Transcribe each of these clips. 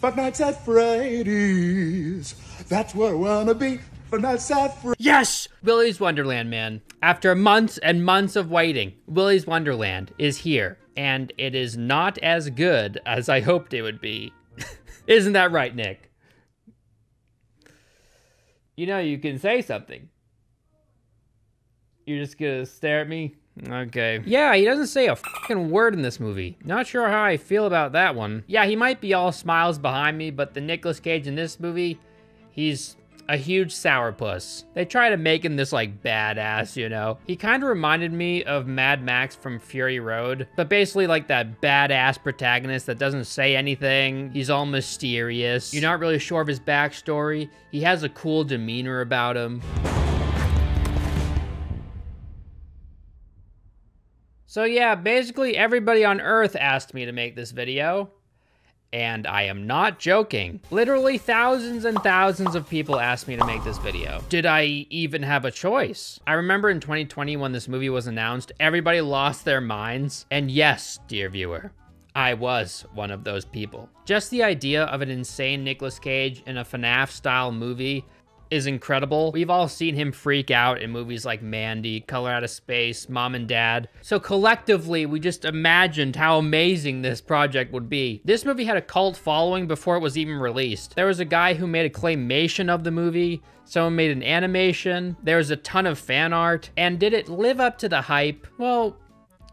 Five Nights at Freddy's. That's where I wanna be. Five Nights at Freddy's. Yes! Willy's Wonderland, man. After months and months of waiting, Willy's Wonderland is here. And it is not as good as I hoped it would be. Isn't that right, Nick? You know, you can say something. You're just gonna stare at me? Okay. Yeah, he doesn't say a fucking word in this movie. Not sure how I feel about that one. Yeah, he might be all smiles behind me, but the Nicolas Cage in this movie, he's a huge sourpuss. They try to make him this, like, badass, you know? He kind of reminded me of Mad Max from Fury Road, but basically like that badass protagonist that doesn't say anything. He's all mysterious. You're not really sure of his backstory. He has a cool demeanor about him. So yeah, basically everybody on Earth asked me to make this video. And I am not joking. Literally thousands and thousands of people asked me to make this video. Did I even have a choice? I remember in 2020 when this movie was announced, everybody lost their minds. And yes, dear viewer, I was one of those people. Just the idea of an insane Nicolas Cage in a FNAF style movie is incredible. We've all seen him freak out in movies like Mandy, Color Out of Space, Mom and Dad. So collectively, we just imagined how amazing this project would be. This movie had a cult following before it was even released. There was a guy who made a claymation of the movie. Someone made an animation. There was a ton of fan art. And did it live up to the hype? Well,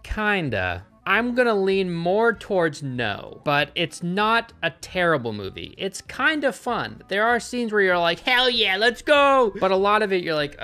kinda. I'm gonna lean more towards no, but it's not a terrible movie. It's kind of fun. There are scenes where you're like, hell yeah, let's go! But a lot of it, you're like,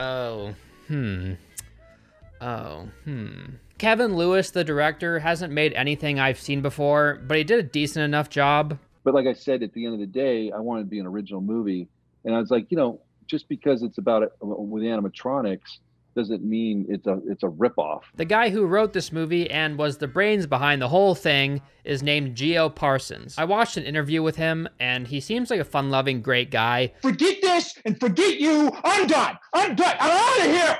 Kevin Lewis, the director, hasn't made anything I've seen before, but he did a decent enough job. But like I said, at the end of the day, I wanted to be an original movie. And I was like, you know, just because it's about it with animatronics, doesn't mean it's a ripoff. The guy who wrote this movie and was the brains behind the whole thing is named Geo Parsons. I watched an interview with him, and he seems like a fun-loving, great guy. Forget this and forget you. I'm done. I'm out of here.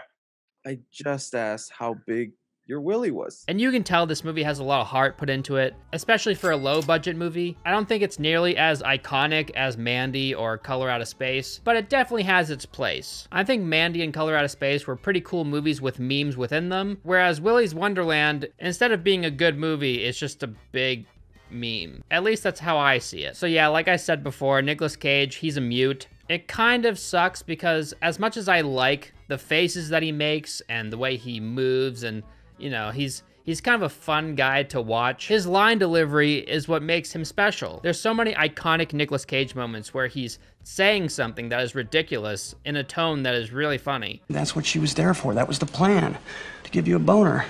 I just asked how big your Willy was. And you can tell this movie has a lot of heart put into it, especially for a low-budget movie. I don't think it's nearly as iconic as Mandy or Color Out of Space, but it definitely has its place. I think Mandy and Color Out of Space were pretty cool movies with memes within them, whereas Willy's Wonderland, instead of being a good movie, it's just a big meme. At least that's how I see it. So yeah, like I said before, Nicolas Cage, he's a mute. It kind of sucks because as much as I like the faces that he makes and the way he moves and you know, he's kind of a fun guy to watch. His line delivery is what makes him special. There's so many iconic Nicolas Cage moments where he's saying something that is ridiculous in a tone that is really funny. That's what she was there for. That was the plan. To give you a boner.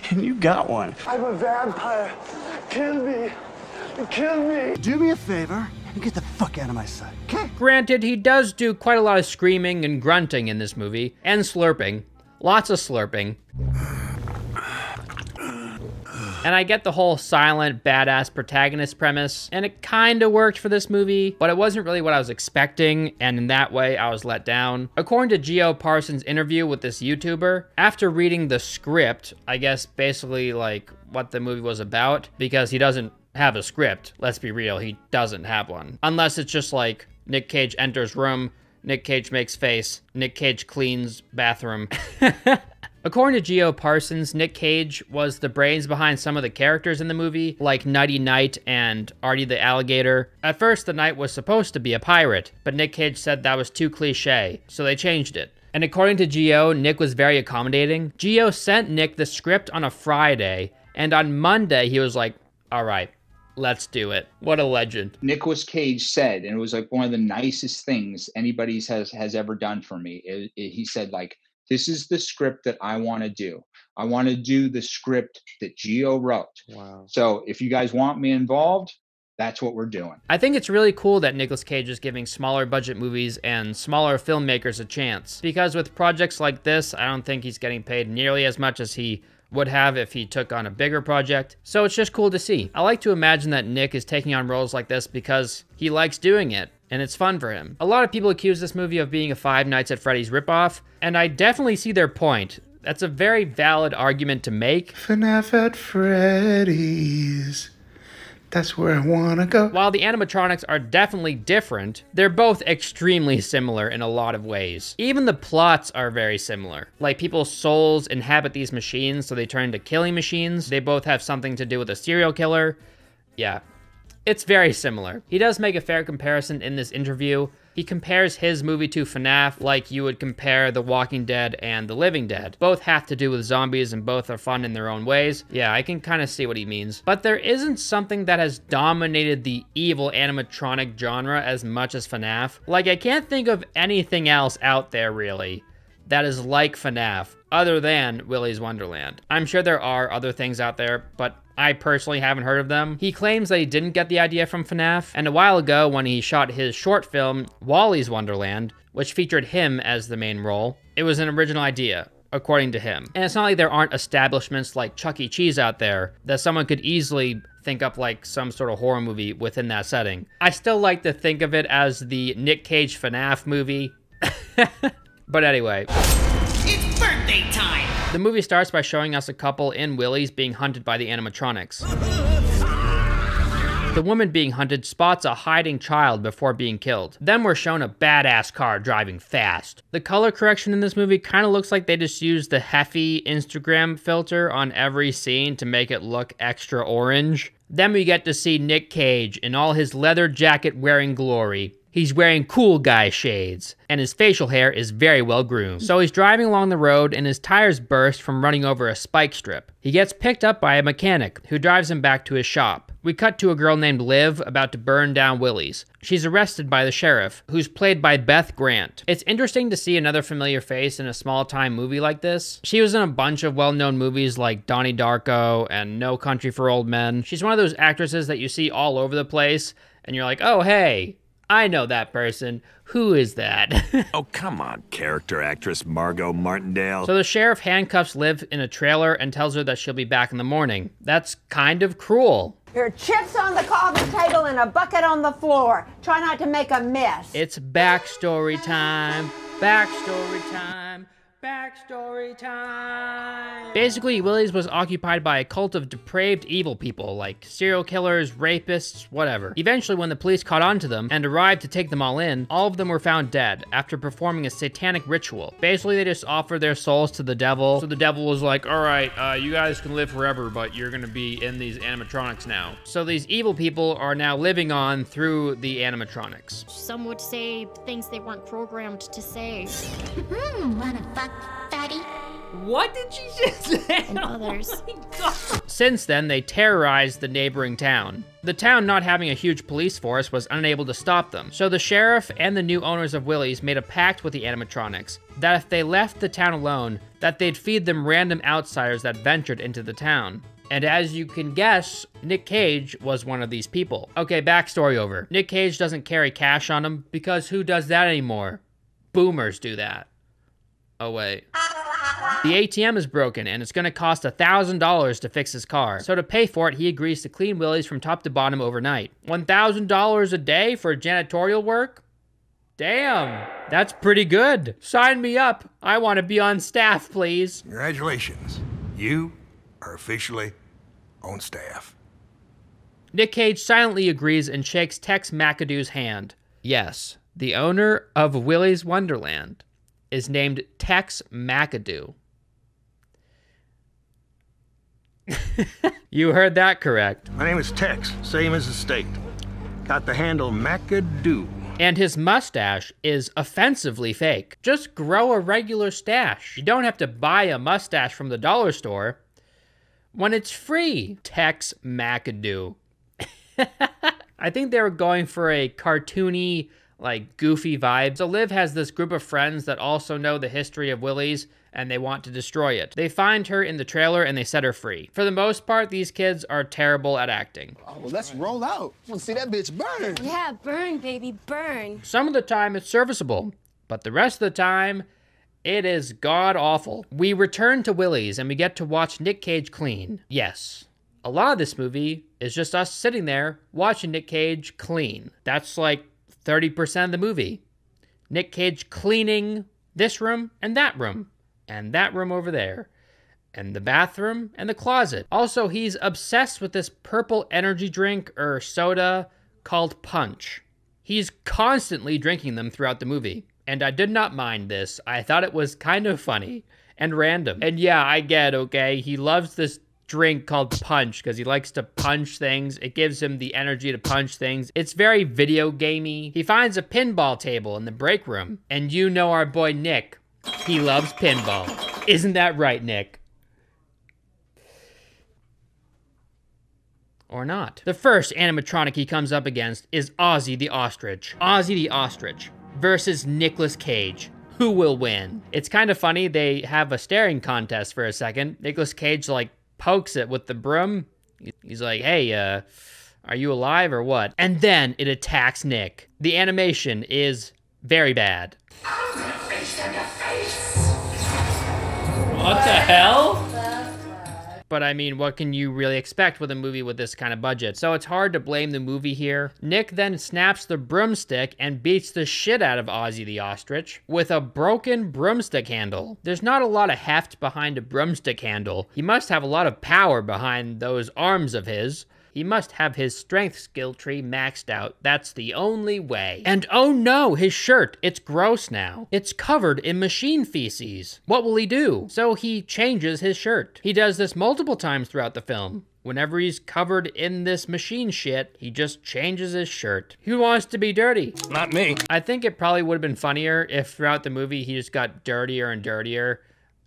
And you got one. I'm a vampire. Kill me. Kill me. Do me a favor and get the fuck out of my sight, okay? Granted, he does do quite a lot of screaming and grunting in this movie, and slurping. Lots of slurping. And I get the whole silent, badass protagonist premise, and it kinda worked for this movie, but it wasn't really what I was expecting, and in that way, I was let down. According to Geo Parsons' interview with this YouTuber, after reading the script, I guess basically like what the movie was about, because he doesn't have a script, let's be real, he doesn't have one. Unless it's just like, Nick Cage enters room, Nick Cage makes face, Nick Cage cleans bathroom. According to Geo Parsons, Nick Cage was the brains behind some of the characters in the movie, like Nighty Night and Artie the Alligator. At first, the Knight was supposed to be a pirate, but Nick Cage said that was too cliche, so they changed it. And according to Geo, Nick was very accommodating. Geo sent Nick the script on a Friday, and on Monday, he was like, all right, let's do it. What a legend. Nicolas Cage said, and it was like one of the nicest things anybody has ever done for me. He said, like, this is the script that I want to do. I want to do the script that Geo wrote. Wow. So if you guys want me involved, that's what we're doing. I think it's really cool that Nicolas Cage is giving smaller budget movies and smaller filmmakers a chance. Because with projects like this, I don't think he's getting paid nearly as much as he would have if he took on a bigger project. So it's just cool to see. I like to imagine that Nick is taking on roles like this because he likes doing it, and it's fun for him. A lot of people accuse this movie of being a Five Nights at Freddy's ripoff, and I definitely see their point. That's a very valid argument to make. FNAF at Freddy's. That's where I wanna go. While the animatronics are definitely different, they're both extremely similar in a lot of ways. Even the plots are very similar. Like, people's souls inhabit these machines, so they turn into killing machines. They both have something to do with a serial killer. Yeah, it's very similar. He does make a fair comparison in this interview. He compares his movie to FNAF like you would compare The Walking Dead and The Living Dead. Both have to do with zombies and both are fun in their own ways. Yeah, I can kind of see what he means. But there isn't something that has dominated the evil animatronic genre as much as FNAF. Like, I can't think of anything else out there, really, that is like FNAF, other than Willy's Wonderland. I'm sure there are other things out there, but I personally haven't heard of them. He claims that he didn't get the idea from FNAF, and a while ago when he shot his short film, WILLY'S Wonderland, which featured him as the main role, it was an original idea, according to him. And it's not like there aren't establishments like Chuck E. Cheese out there that someone could easily think up like some sort of horror movie within that setting. I still like to think of it as the Nick Cage FNAF movie. But anyway. It's birthday time! The movie starts by showing us a couple in Willy's being hunted by the animatronics. The woman being hunted spots a hiding child before being killed. Then we're shown a badass car driving fast. The color correction in this movie kind of looks like they just used the Heffy Instagram filter on every scene to make it look extra orange. Then we get to see Nick Cage in all his leather jacket wearing glory. He's wearing cool guy shades, and his facial hair is very well groomed. So he's driving along the road and his tires burst from running over a spike strip. He gets picked up by a mechanic who drives him back to his shop. We cut to a girl named Liv about to burn down Willy's. She's arrested by the sheriff, who's played by Beth Grant. It's interesting to see another familiar face in a small-time movie like this. She was in a bunch of well-known movies like Donnie Darko and No Country for Old Men. She's one of those actresses that you see all over the place, and you're like, oh, hey, I know that person. Who is that? Oh, come on, character actress Margot Martindale. So the sheriff handcuffs Liv in a trailer and tells her that she'll be back in the morning. That's kind of cruel. There are chips on the coffee table and a bucket on the floor. Try not to make a mess. It's backstory time. Backstory time. Backstory time. Basically, Willy's was occupied by a cult of depraved evil people, like serial killers, rapists, whatever. Eventually, when the police caught on to them and arrived to take them all in, all of them were found dead after performing a satanic ritual. Basically, they just offered their souls to the devil. So the devil was like, all right, you guys can live forever, but you're gonna be in these animatronics now. So these evil people are now living on through the animatronics. Some would say things they weren't programmed to say. Wanna fuck, fatty? What did she just say? And others. Oh, since then, they terrorized the neighboring town. The town, not having a huge police force, was unable to stop them. So the sheriff and the new owners of Willy's made a pact with the animatronics that if they left the town alone, that they'd feed them random outsiders that ventured into the town. And as you can guess, Nick Cage was one of these people. Okay, backstory over. Nick Cage doesn't carry cash on him because who does that anymore? Boomers do that. Oh wait. The ATM is broken and it's gonna cost $1,000 to fix his car. So to pay for it, he agrees to clean Willy's from top to bottom overnight. $1,000 a day for janitorial work? Damn, that's pretty good. Sign me up. I wanna be on staff, please. Congratulations. You are officially on staff. Nick Cage silently agrees and shakes Tex McAdoo's hand. Yes, the owner of Willy's Wonderland is named Tex McAdoo. You heard that correct. My name is Tex, same as the state. Got the handle McAdoo. And his mustache is offensively fake. Just grow a regular stash. You don't have to buy a mustache from the dollar store when it's free. Tex McAdoo. I think they were going for a cartoony, like, goofy vibe. So Liv has this group of friends that also know the history of Willy's, and they want to destroy it. They find her in the trailer and they set her free. For the most part, these kids are terrible at acting. Oh, well, let's roll out. I want to see that bitch burn. Yeah, burn, baby, burn. Some of the time it's serviceable, but the rest of the time, it is god-awful. We return to Willy's and we get to watch Nick Cage clean. Yes, a lot of this movie is just us sitting there watching Nick Cage clean. That's like 30% of the movie. Nick Cage cleaning this room and that room over there. and the bathroom, and the closet. Also, he's obsessed with this purple energy drink or soda called Punch. He's constantly drinking them throughout the movie, and I did not mind this. I thought it was kind of funny and random. And yeah, I get, okay, he loves this drink called Punch because he likes to punch things. It gives him the energy to punch things. It's very video gamey. He finds a pinball table in the break room, and you know our boy Nick, he loves pinball. Isn't that right, Nick? Or not. The first animatronic he comes up against is Ozzy the Ostrich. Ozzy the Ostrich versus Nicolas Cage. Who will win? It's kind of funny, they have a staring contest for a second. Nicolas Cage like pokes it with the broom. He's like, hey, are you alive or what? And then it attacks Nick. The animation is very bad. What the hell? But I mean, what can you really expect with a movie with this kind of budget? So it's hard to blame the movie here. Nick then snaps the broomstick and beats the shit out of Ozzy the Ostrich with a broken broomstick handle. There's not a lot of heft behind a broomstick handle. He must have a lot of power behind those arms of his. He must have his strength skill tree maxed out. That's the only way. And oh no, his shirt, it's gross now. It's covered in machine feces. What will he do? So he changes his shirt. He does this multiple times throughout the film. Whenever he's covered in this machine shit, he just changes his shirt. Who wants to be dirty? Not me. I think it probably would have been funnier if throughout the movie he just got dirtier and dirtier.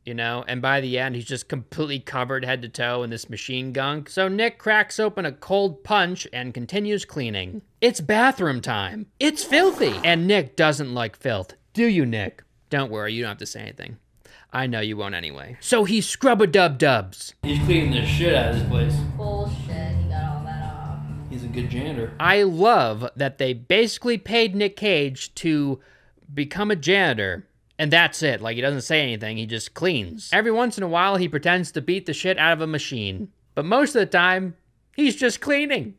You know, and by the end, he's just completely covered head to toe in this machine gunk. So Nick cracks open a cold punch and continues cleaning. It's bathroom time. It's filthy. And Nick doesn't like filth. Do you, Nick? Don't worry, you don't have to say anything. I know you won't anyway. So he scrub-a-dub-dubs. He's cleaning the shit out of this place. Bullshit, he got all that off. He's a good janitor. I love that they basically paid Nick Cage to become a janitor. And that's it, like he doesn't say anything, he just cleans. Every once in a while, he pretends to beat the shit out of a machine. But most of the time, he's just cleaning.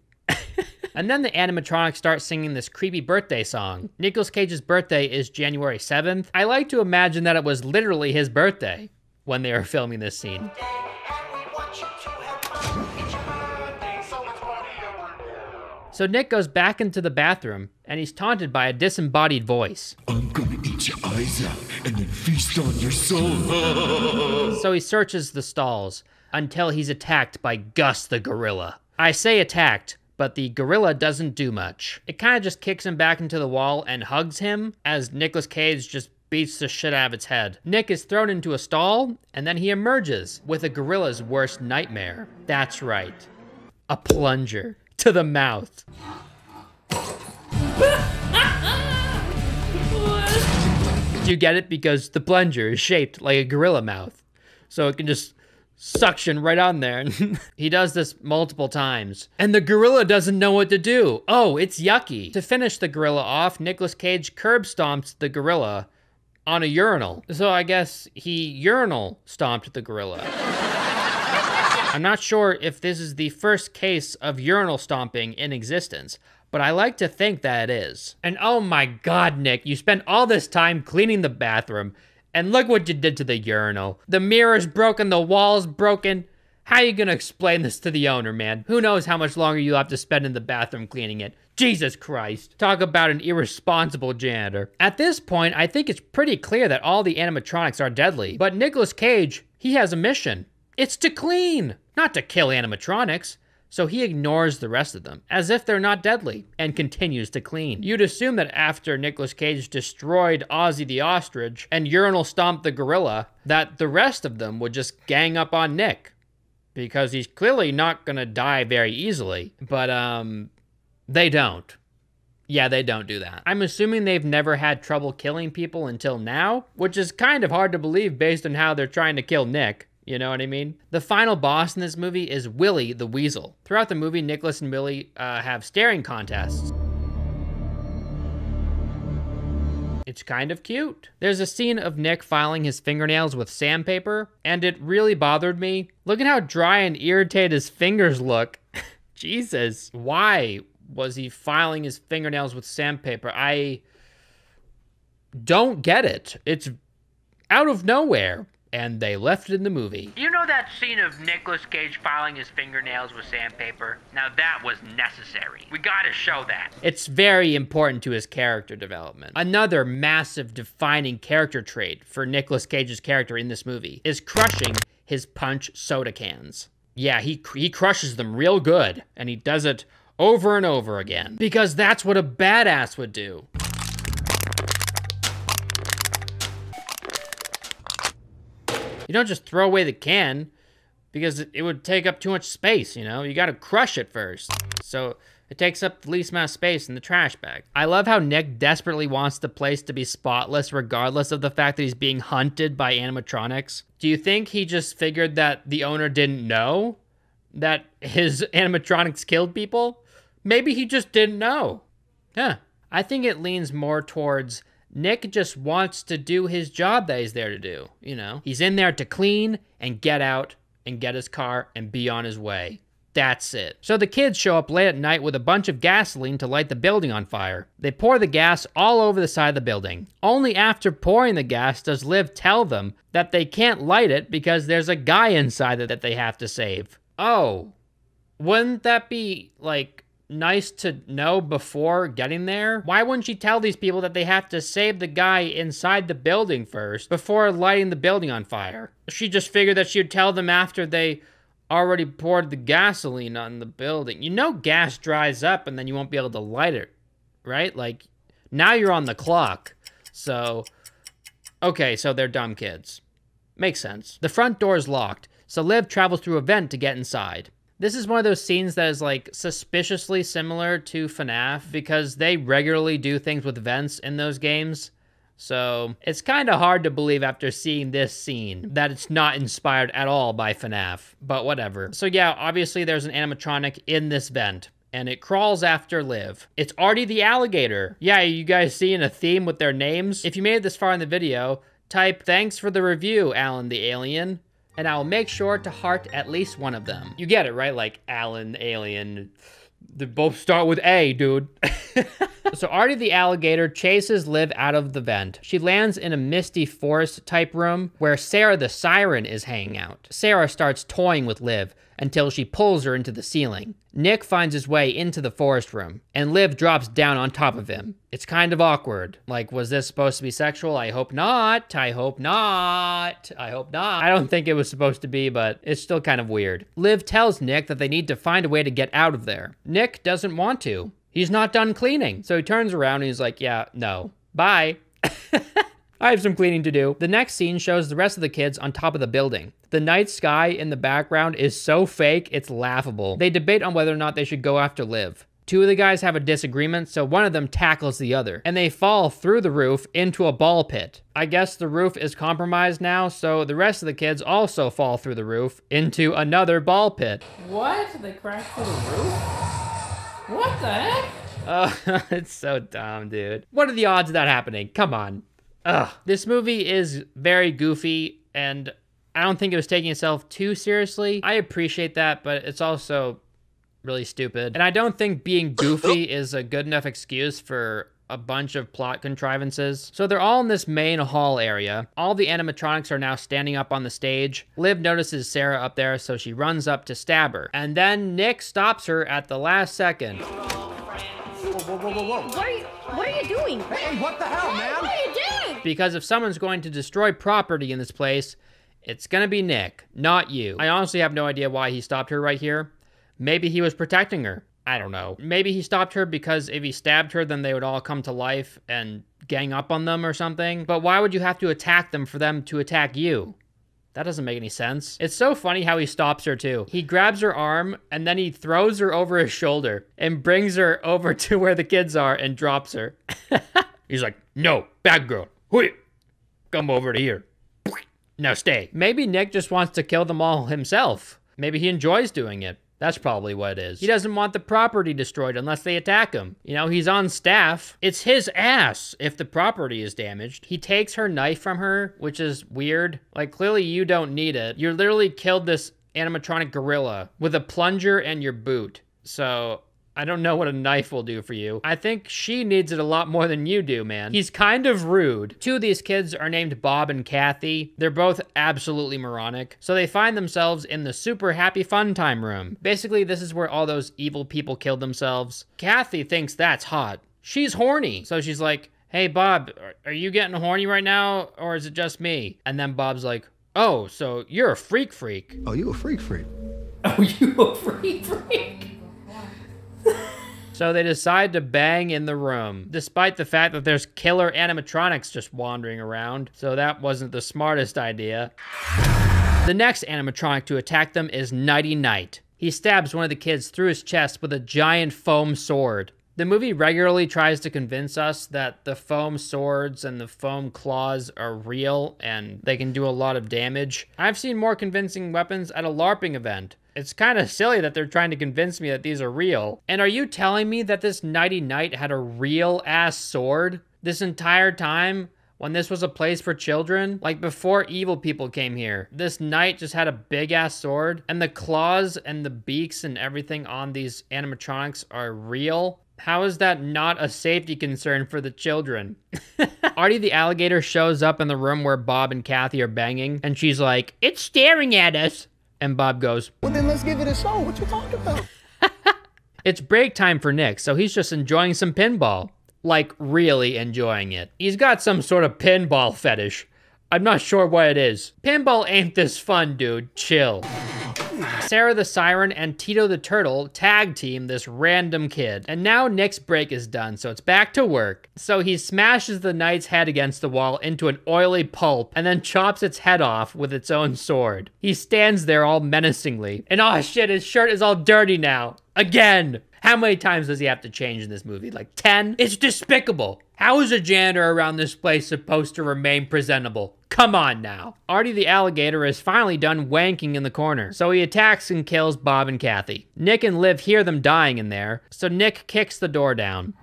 And then the animatronics start singing this creepy birthday song. Nicolas Cage's birthday is January 7th. I like to imagine that it was literally his birthday when they were filming this scene. So Nick goes back into the bathroom, and he's taunted by a disembodied voice. I'm gonna eat your eyes out and then feast on your soul. So he searches the stalls until he's attacked by Gus the gorilla. I say attacked, but the gorilla doesn't do much. It kind of just kicks him back into the wall and hugs him as Nicolas Cage just beats the shit out of its head. Nick is thrown into a stall, and then he emerges with a gorilla's worst nightmare. That's right, a plunger to the mouth. Do you get it? Because the plunger is shaped like a gorilla mouth, so it can just suction right on there. He does this multiple times, and the gorilla doesn't know what to do. Oh, it's yucky. To finish the gorilla off, Nicolas Cage curb stomps the gorilla on a urinal. So I guess he urinal stomped the gorilla. I'm not sure if this is the first case of urinal stomping in existence, but I like to think that it is. And oh my God, Nick, you spent all this time cleaning the bathroom, and look what you did to the urinal. The mirror's broken, the wall's broken. How are you gonna explain this to the owner, man? Who knows how much longer you'll have to spend in the bathroom cleaning it. Jesus Christ. Talk about an irresponsible janitor. At this point, I think it's pretty clear that all the animatronics are deadly, but Nicolas Cage, he has a mission. It's to clean, not to kill animatronics. So he ignores the rest of them, as if they're not deadly, and continues to clean. You'd assume that after Nicolas Cage destroyed Ozzy the Ostrich and urinal stomped the gorilla, that the rest of them would just gang up on Nick, because he's clearly not gonna die very easily. But, they don't. Yeah, they don't do that. I'm assuming they've never had trouble killing people until now, which is kind of hard to believe based on how they're trying to kill Nick. You know what I mean? The final boss in this movie is Willy the Weasel. Throughout the movie, Nicolas and Willy have staring contests. It's kind of cute. There's a scene of Nick filing his fingernails with sandpaper, and it really bothered me. Look at how dry and irritated his fingers look. Jesus. Why was he filing his fingernails with sandpaper? I don't get it. It's out of nowhere. and they left it in the movie. You know that scene of Nicolas Cage filing his fingernails with sandpaper? Now that was necessary. We gotta show that. It's very important to his character development. Another massive defining character trait for Nicolas Cage's character in this movie is crushing his punch soda cans. Yeah, he crushes them real good, and he does it over and over again, because that's what a badass would do. You don't just throw away the can, because it would take up too much space, you know? You gotta crush it first. So it takes up the least amount of space in the trash bag. I love how Nick desperately wants the place to be spotless regardless of the fact that he's being hunted by animatronics. Do you think he just figured that the owner didn't know that his animatronics killed people? Maybe he just didn't know. Huh. I think it leans more towards Nick just wants to do his job that he's there to do, you know? He's in there to clean and get out and get his car and be on his way. That's it. So the kids show up late at night with a bunch of gasoline to light the building on fire. They pour the gas all over the side of the building. Only after pouring the gas does Liv tell them that they can't light it because there's a guy inside that they have to save. Oh, wouldn't that be, like, nice to know before getting there? Why wouldn't she tell these people that they have to save the guy inside the building first before lighting the building on fire? She just figured that she would tell them after they already poured the gasoline on the building. You know gas dries up and then you won't be able to light it, right? Like, now you're on the clock. So, okay, so they're dumb kids. Makes sense. The front door is locked, so Liv travels through a vent to get inside. This is one of those scenes that is, like, suspiciously similar to FNAF because they regularly do things with vents in those games. So it's kind of hard to believe after seeing this scene that it's not inspired at all by FNAF, but whatever. So yeah, obviously there's an animatronic in this vent, and it crawls after Liv. It's Artie the alligator. Yeah, you guys seeing a theme with their names? If you made it this far in the video, type "thanks for the review, Alan the alien," and I'll make sure to heart at least one of them. You get it, right? Like Alan, alien, they both start with A, dude. So Artie the alligator chases Liv out of the vent. She lands in a misty forest type room where Sarah the siren is hanging out. Sarah starts toying with Liv until she pulls her into the ceiling. Nick finds his way into the forest room, and Liv drops down on top of him. It's kind of awkward. Like, was this supposed to be sexual? I hope not. I hope not. I hope not. I don't think it was supposed to be, but it's still kind of weird. Liv tells Nick that they need to find a way to get out of there. Nick doesn't want to. He's not done cleaning. So he turns around and he's like, yeah, no. Bye. I have some cleaning to do. The next scene shows the rest of the kids on top of the building. The night sky in the background is so fake, it's laughable. They debate on whether or not they should go after Liv. Two of the guys have a disagreement, so one of them tackles the other, and they fall through the roof into a ball pit. I guess the roof is compromised now, so the rest of the kids also fall through the roof into another ball pit. What? They crashed through the roof? What the heck? Oh, it's so dumb, dude. What are the odds of that happening? Come on. Ugh. This movie is very goofy, and I don't think it was taking itself too seriously. I appreciate that, but it's also really stupid. And I don't think being goofy is a good enough excuse for a bunch of plot contrivances. So they're all in this main hall area. All the animatronics are now standing up on the stage. Liv notices Sarah up there, so she runs up to stab her. And then Nick stops her at the last second. Whoa, whoa, whoa, whoa. What are you doing? Hey, what the hell, man? What are you doing? Because if someone's going to destroy property in this place, it's gonna be Nick, not you. I honestly have no idea why he stopped her right here. Maybe he was protecting her. I don't know. Maybe he stopped her because if he stabbed her, then they would all come to life and gang up on them or something. But why would you have to attack them for them to attack you? That doesn't make any sense. It's so funny how he stops her too. He grabs her arm and then he throws her over his shoulder and brings her over to where the kids are and drops her. He's like, no, bad girl. Hui. Come over to here. Now stay. Maybe Nick just wants to kill them all himself. Maybe he enjoys doing it. That's probably what it is. He doesn't want the property destroyed unless they attack him. You know, he's on staff. It's his ass if the property is damaged. He takes her knife from her, which is weird. Like, clearly you don't need it. You literally killed this animatronic gorilla with a plunger and your boot. So, I don't know what a knife will do for you. I think she needs it a lot more than you do, man. He's kind of rude. Two of these kids are named Bob and Kathy. They're both absolutely moronic. So they find themselves in the super happy fun time room. Basically, this is where all those evil people killed themselves. Kathy thinks that's hot. She's horny. So she's like, hey, Bob, are you getting horny right now? Or is it just me? And then Bob's like, oh, so you're a freak. Oh, you a freak. Oh, you a freak. So they decide to bang in the room, despite the fact that there's killer animatronics just wandering around. So that wasn't the smartest idea. The next animatronic to attack them is Nighty Night. He stabs one of the kids through his chest with a giant foam sword. The movie regularly tries to convince us that the foam swords and the foam claws are real and they can do a lot of damage. I've seen more convincing weapons at a LARPing event. It's kind of silly that they're trying to convince me that these are real. And are you telling me that this Nighty Night had a real-ass sword this entire time when this was a place for children? Like before evil people came here, this knight just had a big-ass sword and the claws and the beaks and everything on these animatronics are real? How is that not a safety concern for the children? Artie the alligator shows up in the room where Bob and Kathy are banging and she's like, it's staring at us. And Bob goes, well, then let's give it a show. What you talking about? It's break time for Nick, so he's just enjoying some pinball. Like, really enjoying it. He's got some sort of pinball fetish. I'm not sure what it is. Pinball ain't this fun, dude. Chill. Sarah the Siren and Tito the Turtle tag team this random kid. And now Nick's break is done, so it's back to work. So he smashes the knight's head against the wall into an oily pulp and then chops its head off with its own sword. He stands there all menacingly. And oh shit, his shirt is all dirty now. Again. How many times does he have to change in this movie? Like 10? It's despicable. How is a janitor around this place supposed to remain presentable? Come on now. Artie the alligator is finally done wanking in the corner, so he attacks and kills Bob and Kathy. Nick and Liv hear them dying in there, so Nick kicks the door down.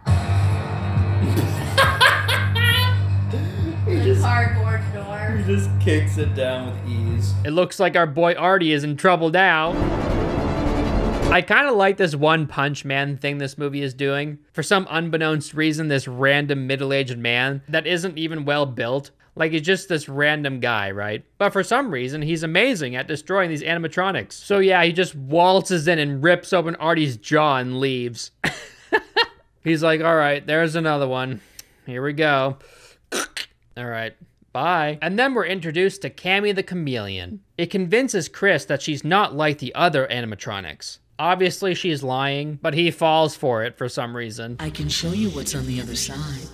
Cardboard door. He just kicks it down with ease. It looks like our boy Artie is in trouble now. I kind of like this One Punch Man thing this movie is doing. For some unbeknownst reason, this random middle-aged man that isn't even well built. Like, he's just this random guy, right? But for some reason, he's amazing at destroying these animatronics. So yeah, he just waltzes in and rips open Artie's jaw and leaves. He's like, all right, there's another one. Here we go. All right. Bye. And then we're introduced to Cammy the Chameleon. It convinces Chris that she's not like the other animatronics. Obviously, she's lying, but he falls for it for some reason. I can show you what's on the other side,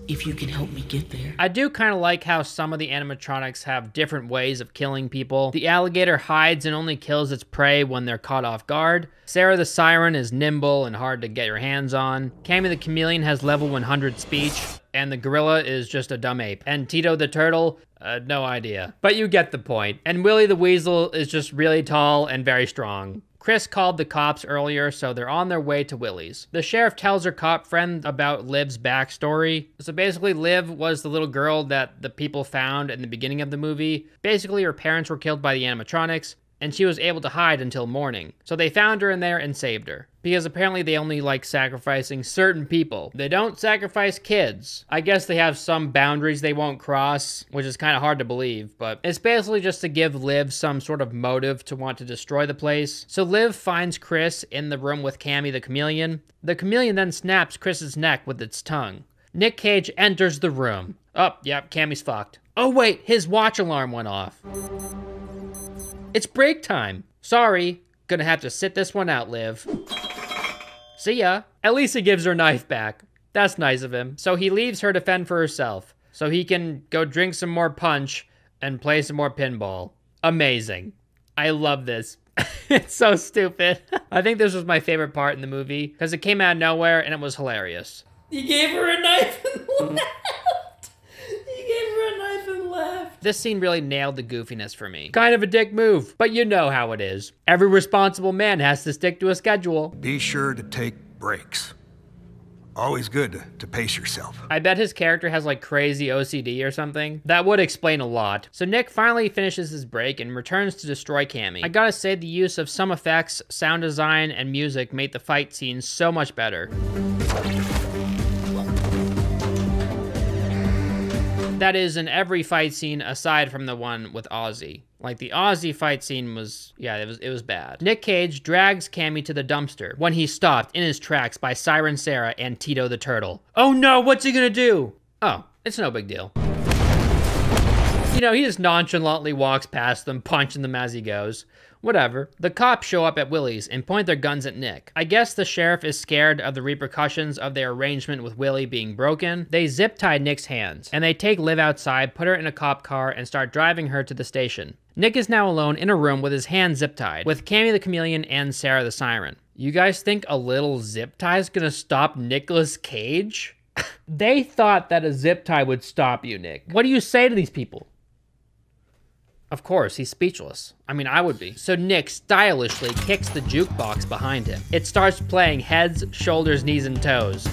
if you can help me get there. I do kind of like how some of the animatronics have different ways of killing people. The alligator hides and only kills its prey when they're caught off guard. Sarah the Siren is nimble and hard to get your hands on. Cammy the Chameleon has level 100 speech. And the gorilla is just a dumb ape. And Tito the Turtle, no idea. But you get the point. And Willy the Weasel is just really tall and very strong. Chris called the cops earlier, so they're on their way to Willy's. The sheriff tells her cop friend about Liv's backstory. So basically, Liv was the little girl that the people found in the beginning of the movie. Basically, her parents were killed by the animatronics, and she was able to hide until morning. So they found her in there and saved her. Because apparently they only like sacrificing certain people. They don't sacrifice kids. I guess they have some boundaries they won't cross, which is kind of hard to believe, but it's basically just to give Liv some sort of motive to want to destroy the place. So Liv finds Chris in the room with Cammy the Chameleon. The chameleon then snaps Chris's neck with its tongue. Nick Cage enters the room. Oh, yep, Cammy's fucked. Oh wait, his watch alarm went off. It's break time. Sorry, gonna have to sit this one out, Liv. See ya. At least he gives her knife back. That's nice of him. So he leaves her to fend for herself, so he can go drink some more punch and play some more pinball. Amazing. I love this. It's so stupid. I think this was my favorite part in the movie, because it came out of nowhere and it was hilarious. He gave her a knife and left. He gave her a knife and left. This scene really nailed the goofiness for me. Kind of a dick move, but you know how it is. Every responsible man has to stick to a schedule. Be sure to take breaks. Always good to pace yourself. I bet his character has like crazy OCD or something. That would explain a lot. So Nick finally finishes his break and returns to destroy Cammy. I gotta say the use of some effects, sound design, and music made the fight scenes so much better. That is in every fight scene aside from the one with Ozzy. Like the Ozzy fight scene was, yeah, it was bad. Nick Cage drags Cammy to the dumpster when he's stopped in his tracks by Siren Sarah and Tito the Turtle. Oh no, what's he gonna do? Oh, it's no big deal. You know, he just nonchalantly walks past them, punching them as he goes. Whatever. The cops show up at Willy's and point their guns at Nick. I guess the sheriff is scared of the repercussions of their arrangement with Willy being broken. They zip tie Nick's hands, and they take Liv outside, put her in a cop car, and start driving her to the station. Nick is now alone in a room with his hands zip tied, with Cammy the Chameleon and Sarah the Siren. You guys think a little zip tie is gonna stop Nicolas Cage? They thought that a zip tie would stop you, Nick. What do you say to these people? Of course, he's speechless. I mean, I would be. So Nick stylishly kicks the jukebox behind him. It starts playing Heads, Shoulders, Knees, and Toes.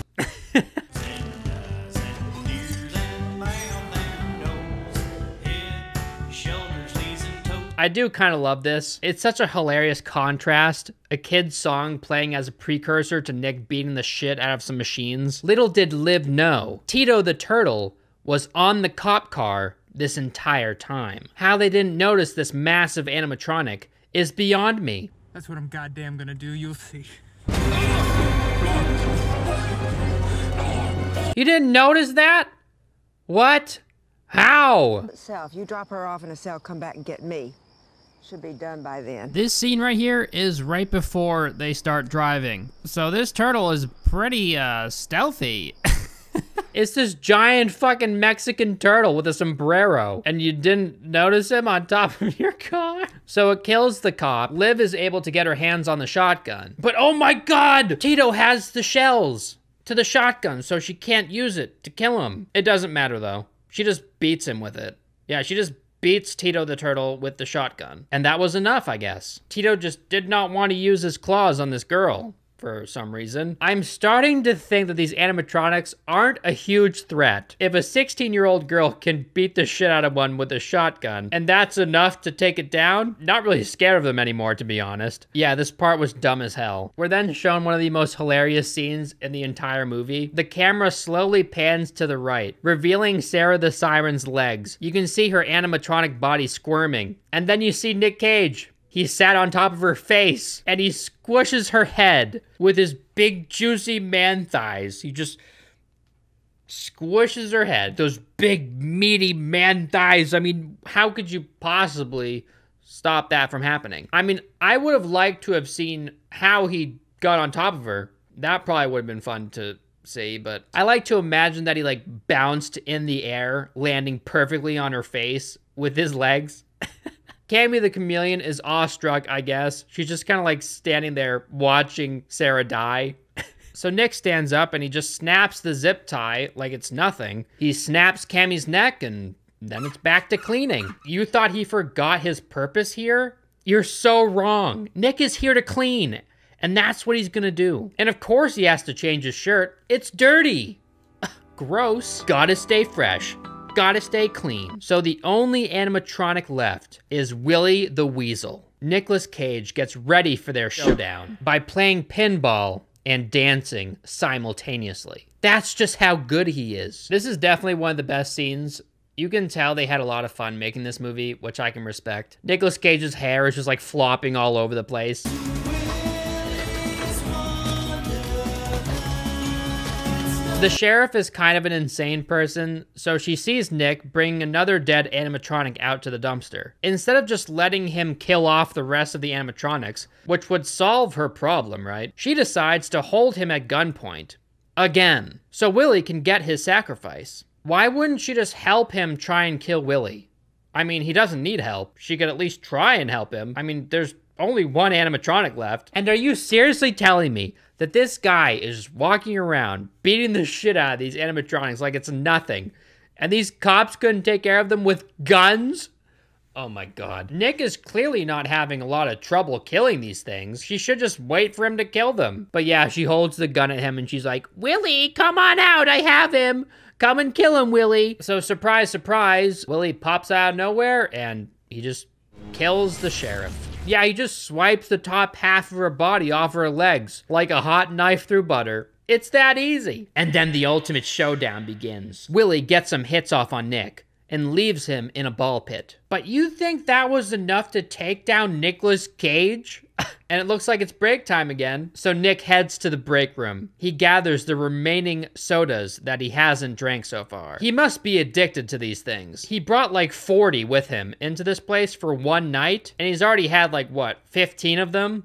I do kind of love this. It's such a hilarious contrast. A kid's song playing as a precursor to Nick beating the shit out of some machines. Little did Liv know, Tito the Turtle was on the cop car this entire time. How they didn't notice this massive animatronic is beyond me. That's what I'm goddamn gonna do, you'll see. You didn't notice that? What? How? Self, you drop her off in a cell, come back and get me. Should be done by then. This scene right here is right before they start driving. So this turtle is pretty stealthy. It's this giant fucking Mexican turtle with a sombrero, and you didn't notice him on top of your car? So it kills the cop. Liv is able to get her hands on the shotgun. But oh my God! Tito has the shells to the shotgun, so she can't use it to kill him. It doesn't matter though. She just beats him with it. Yeah, she just beats Tito the Turtle with the shotgun. And that was enough, I guess. Tito just did not want to use his claws on this girl for some reason. I'm starting to think that these animatronics aren't a huge threat. If a 16-year-old girl can beat the shit out of one with a shotgun, and that's enough to take it down, not really scared of them anymore, to be honest. Yeah, this part was dumb as hell. We're then shown one of the most hilarious scenes in the entire movie. The camera slowly pans to the right, revealing Sarah the Siren's legs. You can see her animatronic body squirming, and then you see Nick Cage. He sat on top of her face, and he squishes her head with his big, juicy man thighs. He just squishes her head. Those big, meaty man thighs. I mean, how could you possibly stop that from happening? I mean, I would have liked to have seen how he got on top of her. That probably would have been fun to see, but I like to imagine that he like bounced in the air, landing perfectly on her face with his legs. Cammy the Chameleon is awestruck, I guess. She's just kind of like standing there watching Sarah die. So Nick stands up and he just snaps the zip tie like it's nothing. He snaps Cammy's neck and then it's back to cleaning. You thought he forgot his purpose here? You're so wrong. Nick is here to clean, and that's what he's gonna do. And of course he has to change his shirt. It's dirty. Gross. Gotta stay fresh. Gotta stay clean. So the only animatronic left is Willy the Weasel. Nicolas Cage gets ready for their showdown by playing pinball and dancing simultaneously. That's just how good he is. This is definitely one of the best scenes. You can tell they had a lot of fun making this movie, which I can respect. Nicolas Cage's hair is just like flopping all over the place. The sheriff is kind of an insane person, so she sees Nick bring another dead animatronic out to the dumpster. Instead of just letting him kill off the rest of the animatronics, which would solve her problem, right? She decides to hold him at gunpoint. Again. So Willy can get his sacrifice. Why wouldn't she just help him try and kill Willy? I mean, he doesn't need help. She could at least try and help him. I mean, there's only one animatronic left. And are you seriously telling me that this guy is walking around beating the shit out of these animatronics like it's nothing, and these cops couldn't take care of them with guns? Oh my god. Nick is clearly not having a lot of trouble killing these things. She should just wait for him to kill them. But yeah, she holds the gun at him and she's like, Willy, come on out, I have him. Come and kill him, Willy. So surprise, surprise, Willy pops out of nowhere and he just kills the sheriff. Yeah, he just swipes the top half of her body off her legs like a hot knife through butter. It's that easy. And then the ultimate showdown begins. Willy gets some hits off on Nick and leaves him in a ball pit. But you think that was enough to take down Nicolas Cage? And it looks like it's break time again. So Nick heads to the break room. He gathers the remaining sodas that he hasn't drank so far. He must be addicted to these things. He brought like 40 with him into this place for one night, and he's already had like, what, 15 of them?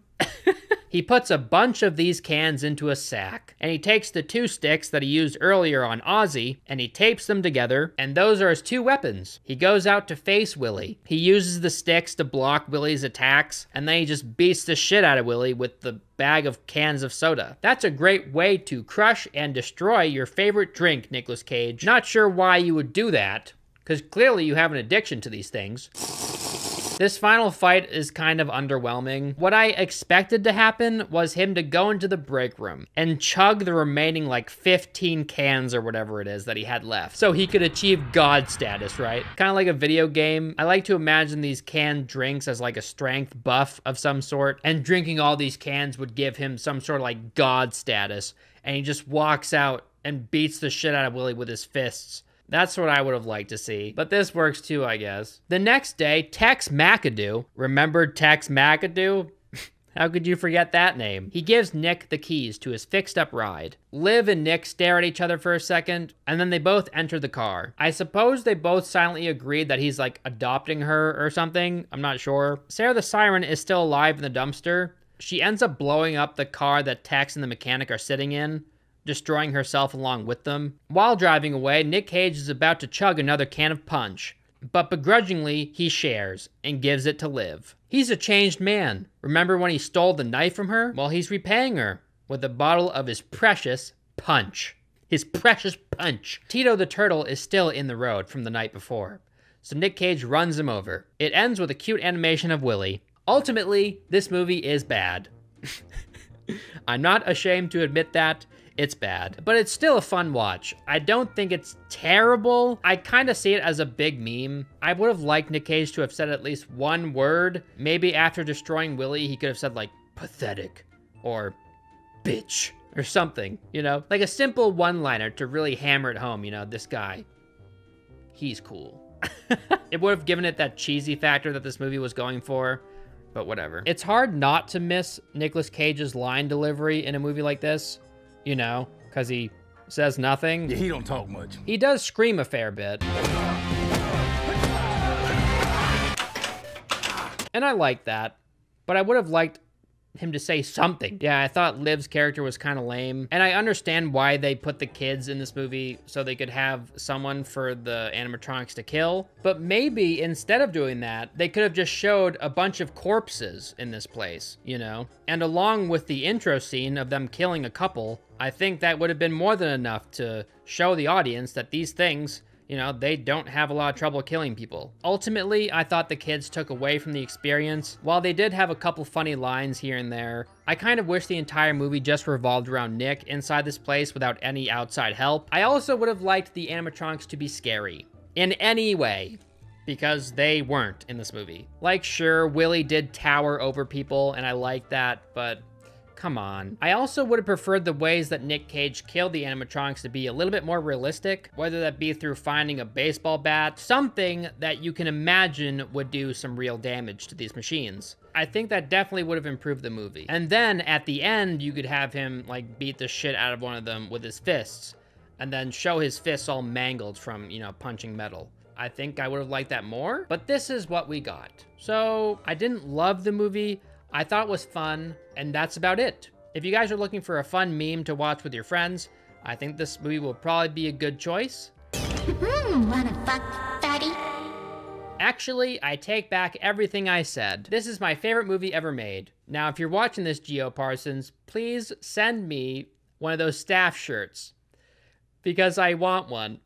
He puts a bunch of these cans into a sack, and he takes the 2 sticks that he used earlier on Ozzy, and he tapes them together, and those are his 2 weapons. He goes out to face Willy. He uses the sticks to block Willy's attacks, and then he just beats the shit out of Willy with the bag of cans of soda. That's a great way to crush and destroy your favorite drink, Nicolas Cage. Not sure why you would do that, because clearly you have an addiction to these things. This final fight is kind of underwhelming. What I expected to happen was him to go into the break room and chug the remaining like 15 cans or whatever it is that he had left, so he could achieve God status, right? Kind of like a video game. I like to imagine these canned drinks as like a strength buff of some sort, and drinking all these cans would give him some sort of like God status, and he just walks out and beats the shit out of Willy with his fists. That's what I would have liked to see, but this works too, I guess. The next day, Tex McAdoo, remember Tex McAdoo? How could you forget that name? He gives Nick the keys to his fixed-up ride. Liv and Nick stare at each other for a second, and then they both enter the car. I suppose they both silently agreed that he's like adopting her or something. I'm not sure. Sarah the Siren is still alive in the dumpster. She ends up blowing up the car that Tex and the mechanic are sitting in, destroying herself along with them. While driving away, Nick Cage is about to chug another can of punch, but begrudgingly, he shares and gives it to Liv. He's a changed man. Remember when he stole the knife from her? Well, he's repaying her with a bottle of his precious punch. His precious punch. Tito the Turtle is still in the road from the night before, so Nick Cage runs him over. It ends with a cute animation of Willy. Ultimately, this movie is bad. I'm not ashamed to admit that. It's bad, but it's still a fun watch. I don't think it's terrible. I kind of see it as a big meme. I would have liked Nick Cage to have said at least one word. Maybe after destroying Willy, he could have said like, pathetic, or bitch, or something, you know? Like a simple one-liner to really hammer it home, you know, this guy, he's cool. It would have given it that cheesy factor that this movie was going for, but whatever. It's hard not to miss Nicolas Cage's line delivery in a movie like this. You know, because he says nothing. Yeah, he don't talk much. He does scream a fair bit. And I like that, but I would have liked him to say something. Yeah, I thought Liv's character was kind of lame, and I understand why they put the kids in this movie so they could have someone for the animatronics to kill, but maybe instead of doing that, they could have just showed a bunch of corpses in this place, you know? And along with the intro scene of them killing a couple, I think that would have been more than enough to show the audience that these things, you know, they don't have a lot of trouble killing people. Ultimately, I thought the kids took away from the experience. While they did have a couple funny lines here and there, I kind of wish the entire movie just revolved around Nick inside this place without any outside help. I also would have liked the animatronics to be scary in any way, because they weren't in this movie. Like, sure, Willy did tower over people, and I like that, but come on. I also would have preferred the ways that Nick Cage killed the animatronics to be a little bit more realistic, whether that be through finding a baseball bat, something that you can imagine would do some real damage to these machines. I think that definitely would have improved the movie. And then at the end, you could have him like beat the shit out of one of them with his fists, and then show his fists all mangled from, you know, punching metal. I think I would have liked that more, but this is what we got. So I didn't love the movie. I thought it was fun, and that's about it. If you guys are looking for a fun meme to watch with your friends, I think this movie will probably be a good choice. Wanna fuck, fatty? Actually, I take back everything I said. This is my favorite movie ever made. Now, if you're watching this, Geo Parsons, please send me one of those staff shirts, because I want one.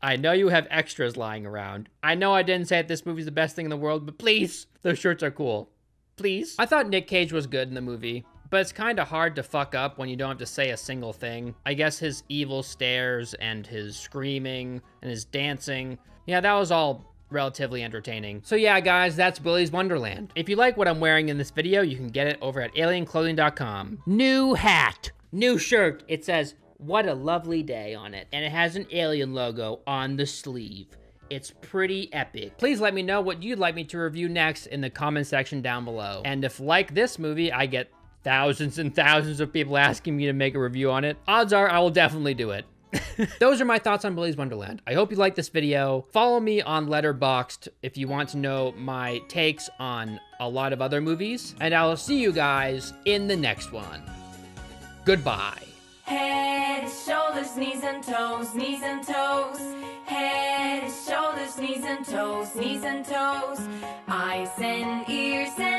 I know you have extras lying around. I know I didn't say that this movie's the best thing in the world, but please, those shirts are cool. Please. I thought Nick Cage was good in the movie, but it's kind of hard to fuck up when you don't have to say a single thing. I guess his evil stares and his screaming and his dancing, yeah, that was all relatively entertaining. So yeah, guys, that's Willy's Wonderland. If you like what I'm wearing in this video, you can get it over at alienclothing.com. New hat, new shirt. It says, "What a lovely day" on it, and it has an alien logo on the sleeve. It's pretty epic. Please let me know what you'd like me to review next in the comment section down below. And if, like this movie, I get thousands and thousands of people asking me to make a review on it, odds are I will definitely do it. Those are my thoughts on Willy's Wonderland. I hope you liked this video. Follow me on Letterboxd if you want to know my takes on a lot of other movies. And I'll see you guys in the next one. Goodbye. Head, shoulders, knees and toes, knees and toes. Head, shoulders, knees and toes, knees and toes. Eyes and ears and